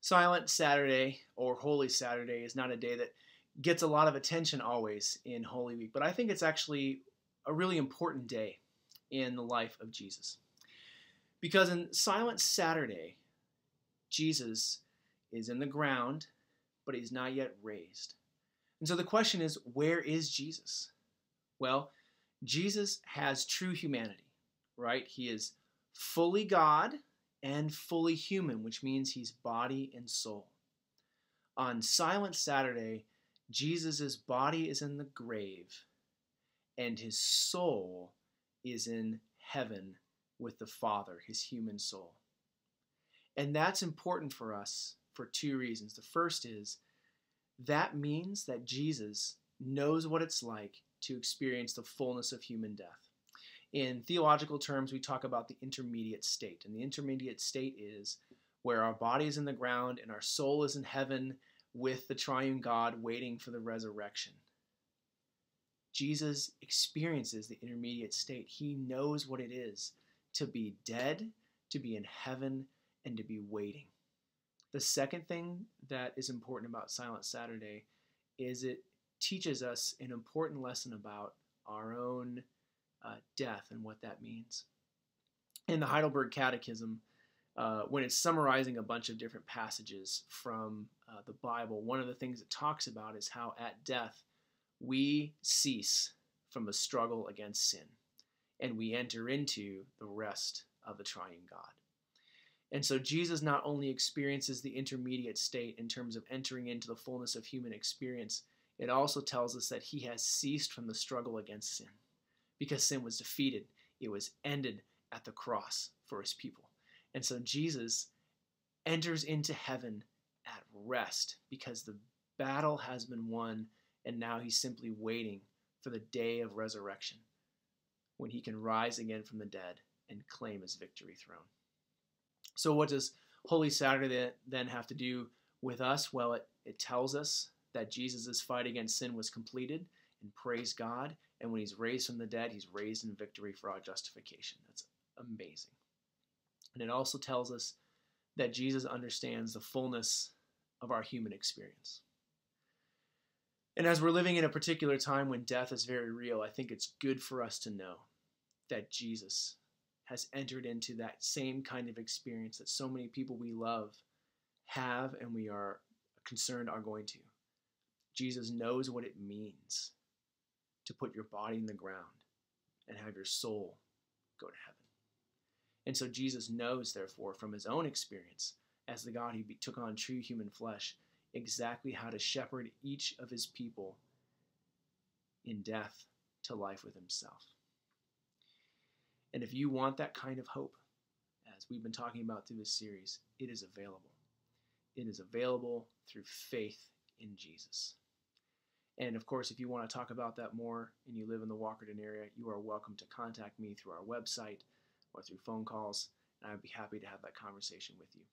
Silent Saturday or Holy Saturday is not a day that gets a lot of attention always in Holy Week, but I think it's actually a really important day in the life of Jesus. Because in Silent Saturday, Jesus is in the ground, but he's not yet raised. And so the question is, where is Jesus? Well, Jesus has true humanity, right? He is fully God and fully human, which means he's body and soul. On Silent Saturday, Jesus' body is in the grave and his soul is in heaven with the Father, his human soul. And that's important for us for two reasons. The first is that means that Jesus knows what it's like to experience the fullness of human death. In theological terms, we talk about the intermediate state. And the intermediate state is where our body is in the ground and our soul is in heaven with the triune God waiting for the resurrection. Jesus experiences the intermediate state. He knows what it is to be dead, to be in heaven, and to be waiting. The second thing that is important about Silent Saturday is it teaches us an important lesson about our own death and what that means. In the Heidelberg Catechism, when it's summarizing a bunch of different passages from the Bible, one of the things it talks about is how at death we cease from the struggle against sin and we enter into the rest of the triune God. And so Jesus not only experiences the intermediate state in terms of entering into the fullness of human experience, it also tells us that he has ceased from the struggle against sin. Because sin was defeated, it was ended at the cross for his people. And so Jesus enters into heaven at rest because the battle has been won and now he's simply waiting for the day of resurrection when he can rise again from the dead and claim his victory throne. So what does Holy Saturday then have to do with us? Well, it tells us that Jesus' fight against sin was completed, and praise God. And when he's raised from the dead, he's raised in victory for our justification. That's amazing. And it also tells us that Jesus understands the fullness of our human experience. And as we're living in a particular time when death is very real, I think it's good for us to know that Jesus has entered into that same kind of experience that so many people we love have and we are concerned are going to. Jesus knows what it means to put your body in the ground and have your soul go to heaven. And so Jesus knows, therefore, from his own experience as the God who took on true human flesh, exactly how to shepherd each of his people in death to life with himself. And if you want that kind of hope, as we've been talking about through this series, it is available. It is available through faith in Jesus. And of course, if you want to talk about that more and you live in the Walkerton area, you are welcome to contact me through our website or through phone calls, and I'd be happy to have that conversation with you.